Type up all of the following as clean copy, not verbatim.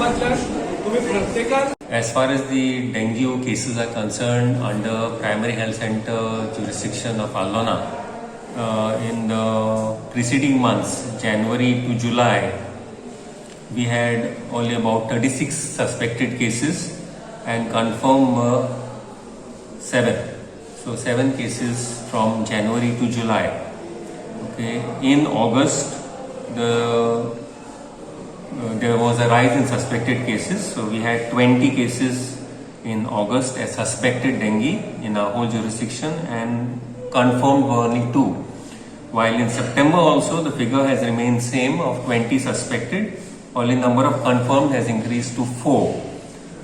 As far as the dengue cases are concerned under Primary Health Center jurisdiction of Aldona, in the preceding months, January to July, we had only about 36 suspected cases and confirmed 7. So 7 cases from January to July. Okay. In August, there was a rise in suspected cases. So we had 20 cases in August as suspected dengue in our whole jurisdiction, and confirmed were only 2. While in September also the figure has remained same of 20 suspected, only number of confirmed has increased to 4.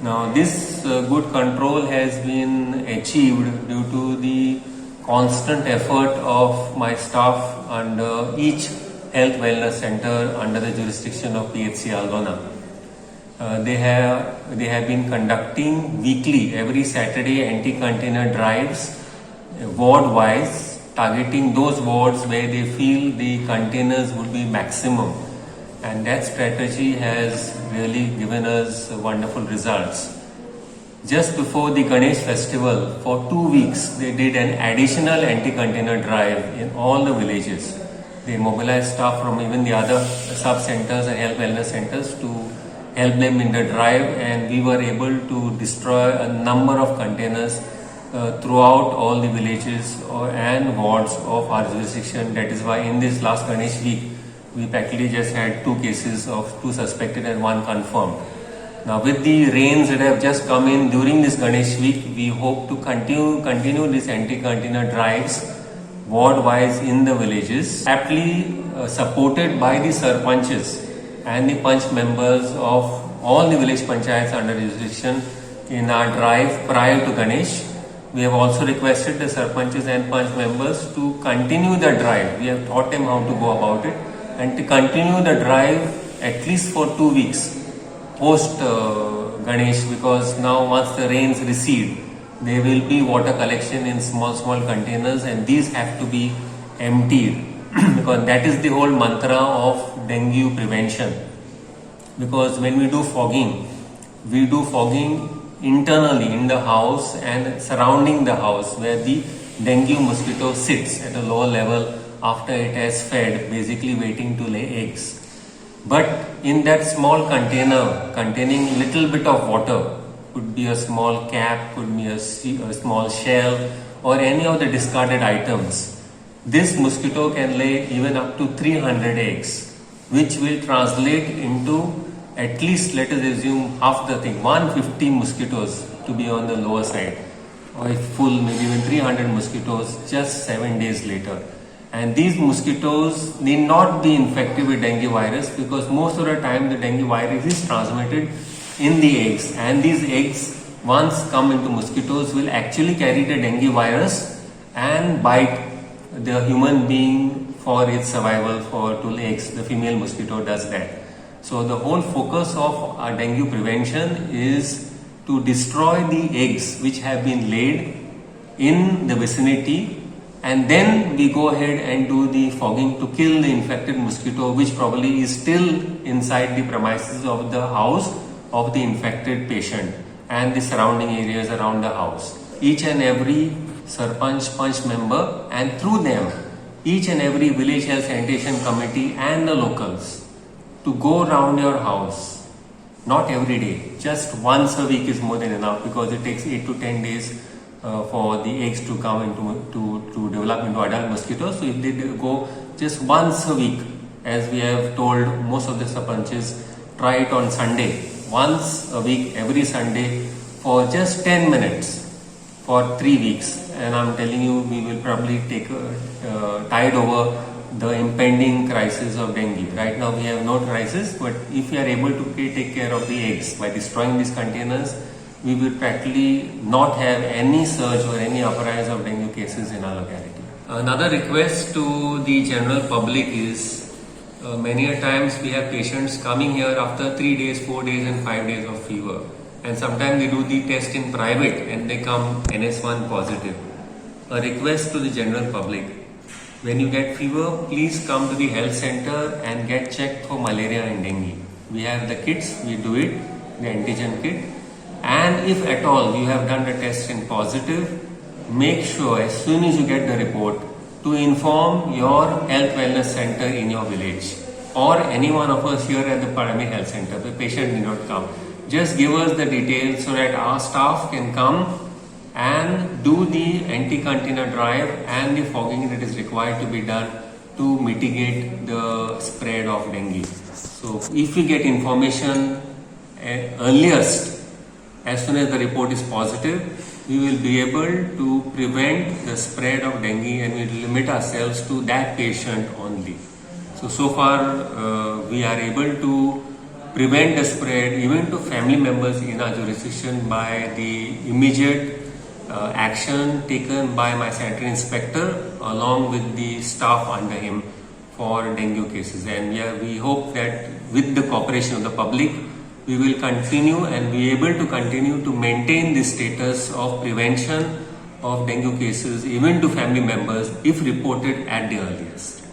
Now this good control has been achieved due to the constant effort of my staff under each health wellness center under the jurisdiction of PHC Aldona. They have been conducting weekly, every Saturday, anti-container drives ward-wise, targeting those wards where they feel the containers would be maximum. And that strategy has really given us wonderful results. Just before the Ganesh festival, for 2 weeks, they did an additional anti-container drive in all the villages. They mobilized staff from even the other sub-centers and health wellness centers to help them in the drive, and we were able to destroy a number of containers throughout all the villages and wards of our jurisdiction. That is why in this last Ganesh week, we practically just had 2 cases of 2 suspected and 1 confirmed. Now with the rains that have just come in during this Ganesh week, we hope to continue these anti-container drives ward-wise in the villages, aptly supported by the sarpanches and the panch members of all the village panchayats under jurisdiction in our drive prior to Ganesh. We have also requested the sarpanches and panch members to continue the drive. We have taught them how to go about it, and to continue the drive at least for 2 weeks post Ganesh, because now once the rains recede, there will be water collection in small containers, and these have to be emptied because that is the whole mantra of dengue prevention. Because when we do fogging internally in the house and surrounding the house where the dengue mosquito sits at a lower level after it has fed, basically waiting to lay eggs. But in that small container containing little bit of water, could be a small cap, could be a small shell, or any of the discarded items, this mosquito can lay even up to 300 eggs, which will translate into at least, let us assume, half the thing, 150 mosquitoes to be on the lower side, or if full, maybe even 300 mosquitoes just 7 days later. And these mosquitoes need not be infected with dengue virus, because most of the time the dengue virus is transmitted in the eggs, and these eggs once come into mosquitoes will actually carry the dengue virus and bite the human being for its survival, to lay eggs. The female mosquito does that. So the whole focus of our dengue prevention is to destroy the eggs which have been laid in the vicinity, and then we go ahead and do the fogging to kill the infected mosquito, which probably is still inside the premises of the house of the infected patient and the surrounding areas around the house. Each and every sarpanch, panch member, and through them each and every village health sanitation committee and the locals, to go around your house, not every day, just once a week is more than enough, because it takes 8 to 10 days for the eggs to come to develop into adult mosquitoes. So if they go just once a week, as we have told most of the sarpanches, try it on Sunday, once a week, every Sunday, for just 10 minutes for 3 weeks, and I'm telling you, we will probably tide over the impending crisis of dengue. Right now we have no crisis, but if we are able to take care of the eggs by destroying these containers, we will practically not have any surge or any uprise of dengue cases in our locality. Another request to the general public is, many a times we have patients coming here after 3 days, 4 days and 5 days of fever, and sometimes they do the test in private and they come NS1 positive. A request to the general public: when you get fever, please come to the health center and get checked for malaria and dengue. We have the kits, we do it, the antigen kit. And if at all you have done the test and positive, make sure as soon as you get the report to inform your health wellness center in your village or any one of us here at the Parami Health Center. The patient need not come. Just give us the details so that our staff can come and do the anti-container drive and the fogging that is required to be done to mitigate the spread of dengue. So if we get information earliest, as soon as the report is positive, we will be able to prevent the spread of dengue and we will limit ourselves to that patient only. So far we are able to prevent the spread even to family members in our jurisdiction by the immediate action taken by my sanitary inspector along with the staff under him for dengue cases. And we hope that with the cooperation of the public, we will continue and be able to continue to maintain the status of prevention of dengue cases even to family members if reported at the earliest.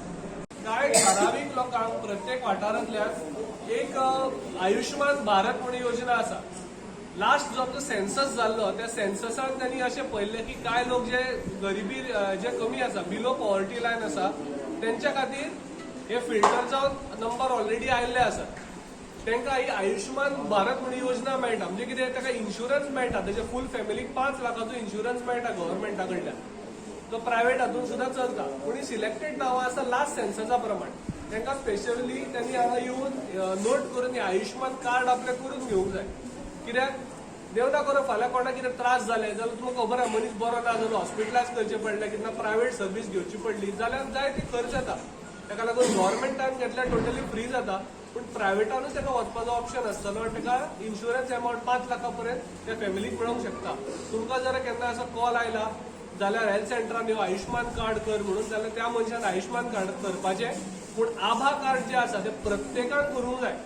काय ठराविक लोकांक प्रत्येक वाठारांतल्यान एक आयुष्यमान भारत म्हणून योजना आसा. Last जो आमचो सेन्सस जाल्लो त्या सेन्ससान त्यांनी अशें पळयल्लें की कांय लोक जे गरिबी जे कमी आसा, बिलो पॉवर्टी लायन आसा, त्यांच्या खातीर हे फिल्टर जावन नंबर ऑलरेडी आयिल्ले आसा. तांकां ही आयुष्यमान भारत म्हणून योजना मेळटा. म्हणजे कितें, ताका इन्शुरन्स मेळटा, ताच्या फूल फॅमिलीक 5 लाखाचो इन्शुरन्स मेळटा गव्हर्नमेंटा कडल्यान. तो प्रायव्हेट हातून सुद्धा चलता. पूण सिलेक्टेड नांवां आसा लास्ट सेन्ससा प्रमाण. तांकां स्पेशली त्यांनी हांगा येवन नोट करून आयुष्यमान कार्ड आपले करून घेवंक जाय. कित्याक देव ना करो फाल्यां कोणाक कितें त्रास जाले जाल्यार तुमकां खबर आहा मनीस बरो ना जालो, हॉस्पिटलायज करचें पडलें, कितें प्रायव्हेट सर्वीस घेवची पडली जाल्यार जाय ती खर्च येता. ताका लागून गव्हर्नमेंटान घेतल्यार टोटली फ्री जाता. पूण प्रायव्हेटानूच ताका वचपाचो ऑप्शन आसतलो आनी ताका इन्शुरन्स अमावंट 5 लाखां पर्यंत त्या फॅमिलीक मेळोंक शकता. तुमकां जर केन्ना असो कॉल आयला जाल्यार हेल्थ सेंटरान येवन आयुष्यमान कार्ड कर म्हणून, जाल्यार त्या मनशान आयुष्यमान कार्ड करपाचें. पूण आभा कार्ड जे आसा ते प्रत्येकान करूंक जाय.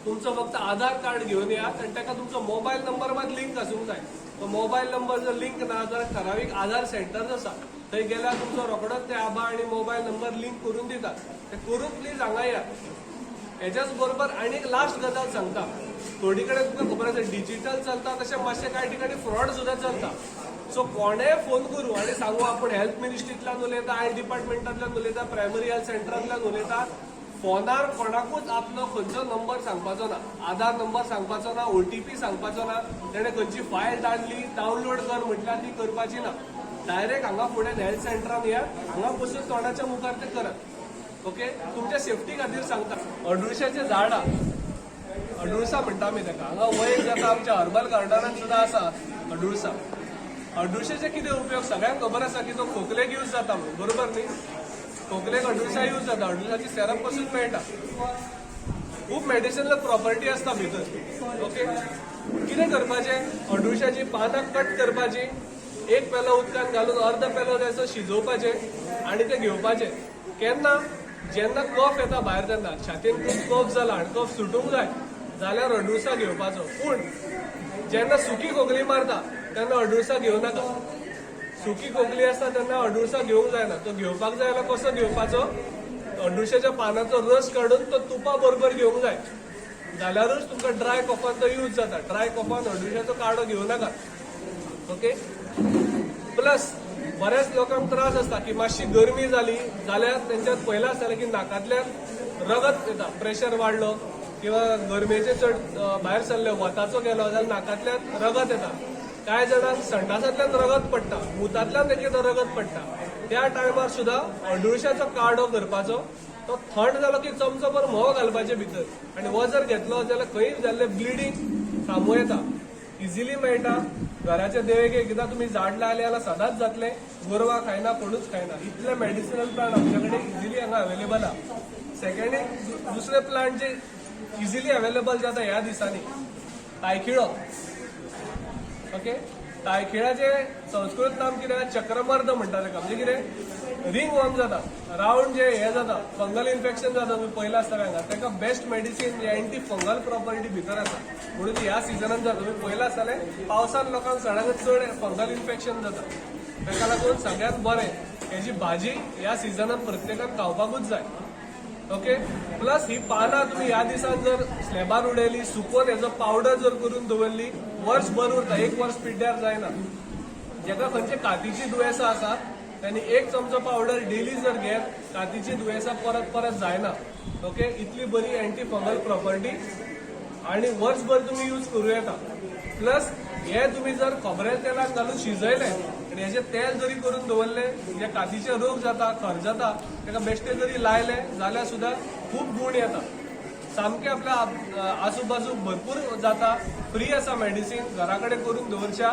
तुमचो फक्त आधार कार्ड घेवन येयात आनी ताका तुमचो मोबायल नंबर मात लिंक आसूंक जाय. तो मोबायल नंबर जर लिंक ना जाल्यार ठरावीक आधार सेंटर्स आसा, थंय गेल्यार तुमचो रोखडोच ते आभा आनी मोबायल नंबर लिंक करून दितात. ते करून प्लीज हांगा येयात. हेच्याच बरोबर आनी एक लास्ट गजाल सांगता. थोडी कडेन तुमकां खबर आसा डिजिटल चलता, तशें मातशें कांय ठिकाणी फ्रॉड सुद्धा चलता. सो कोणेय फोन करूं आनी सांगू आपण हेल्थ मिनिस्ट्रींतल्यान उलयता, हेल्थ डिपार्टमेंटांतल्यान उलयता, प्रायमरी हेल्थ सेंटरांतल्यान उलयता, फोनार कोणाकूच आपलो खंयचो नंबर सांगपाचो ना, आधार नंबर सांगपाचो ना, OTP सांगपाचो ना, तेणें खंयची फायल धाडली डावनलोड कर म्हटल्यार ती करपाची ना. डायरेक्ट हांगा फुडें हेल्थ सेंटरान येयात, हांगा बसून तोंडाच्या मुखार ते करात. ओके, तुमच्या सेफ्टी खातीर सांगता. अडुळशाचें झाड अडुळसा म्हणटा आमी ताका. हांगा वयर जाता आमच्या हर्बल गार्डनान सुद्दां आसा अडुळसा. अडुळशाचे कितें उपयोग सगळ्यांक खबर आसा की तो खोकलेक यूज जाता म्हणून, बरोबर न्ही? खोकलेक अडुळसा यूज जाता, अडुळसाची सेरप पसून मेळटा. खूब मेडिसिनल प्रॉपर्टी आसता भितर. ओके, कितें करपाचें? अडुळशाची पानां कट करपाची, एक पेलो उदकान घालून अर्द पेलो त्याचो शिजोवपाचें आनी तें घेवपाचें. केन्ना? जेन्ना कफ येता भायर तेन्ना, छातीन खूब कफ जाला आनी कफ सुटूंक जाय जाल्यार अडुळसा घेवपाचो. पूण जेन्ना सुकी खोकली मारता तेन्ना अडुळसा घेवं नाका. सुकी खोकली आसता तेन्ना अडुळसा घेवंक जायना. तो घेवपाक जाय जाल्यार कसो घेवपाचो? अडुळशाच्या पानाचो रस काडून तो तुपा बरोबर घेवंक जाय. जाल्यारूच तुमकां ड्राय कफान तो यूज जाता. ड्राय कफान अडुळशाचो काडो घेवं नाका. ओके, प्लस बऱ्याच लोकांक त्रास असता की मातशी गरमी जाली जाल्यार तेंच्यात पयला आसतलें की नाकांतल्यान रगत येता, प्रेशर वाडलो किंवा गरमेचे चड भायर सरले, वताचो गेलो जाल्यार नाकांतल्यान रगत येता. कांय जाणांक संडासांतल्यान रगत पडटा, मुतांतल्यान एकदां रगत पडटा. त्या टायमार सुद्दां अडुळशाचो काडो करपाचो. तो थंड जालो की चमचोभर म्होंव घालपाचे भितर आनी हो जर घेतलो जाल्यार खंय जाल्लें ब्लिडींग थांबूं येता. इजिली मेळटा. घराच्या देवेक एकदां तुमी झाड लायलें जाल्यार सदांच जातलें. गोरवां खायना, कोणूच खायना. इतले मेडिसिनल प्लांट आमचे कडेन इजिली हांगा अवेलेबल आहा. सेकंड दुसरे प्लांट जे इजिली अवेलेबल जाता ह्या दिसांनी, तायखिळो. ओके, तायखिळाचे संस्कृत नाम कितें? चक्रमर्द म्हणटा ताका. म्हणजे कितें? रिंग वॉर्म जाता, रावंड जे हे जाता, फंगल इन्फेक्शन जाता, तुमी पयला आसतलें हांगा. ताका best medicine anti fungal property भितर आसा म्हणून ह्या सिजनान जाता. तुमी पयला आसतलें पावसान लोकांक सगळ्यांक चड फंगल इन्फेक्शन जाता. ताका लागून सगळ्यांत बरें हेजी भाजी ह्या सिजनान प्रत्येकान खावपाकूच जाय. ओके. प्लस ही पानां तुम्ही ह्या दिसान जर स्लॅबार उडयली, सुकोवन हेजो पावडर जर करून दवरली, वर्सभर उरता, 1 वर्स पिड्ड्यार जायना. जेका खंयची कातीची दुयेंसां आसात त्यांनी 1 चमचो पावडर डेली जर घेत, कातीची दुयेंसां परत परत जायना. ओके. इतली बरी एंटी फंगल प्रॉपर्टी आणि वर्सभर तुम्ही यूज करूं येता. प्लस हे तुम्ही जर खोबऱ्याच्या तेलात घालून शिजयले आणि हेचे तेल जरी करून दवरले, जे कातीचे रोग जाता, खर जाता, ताका बेश्टे जरी लायले जाल्यार सुद्धा खूप गुण येता. सामके आपल्या आजूबाजूक भरपूर जाता. फ्री आसा मेडिसीन, घरा कडेन करून दवरच्या.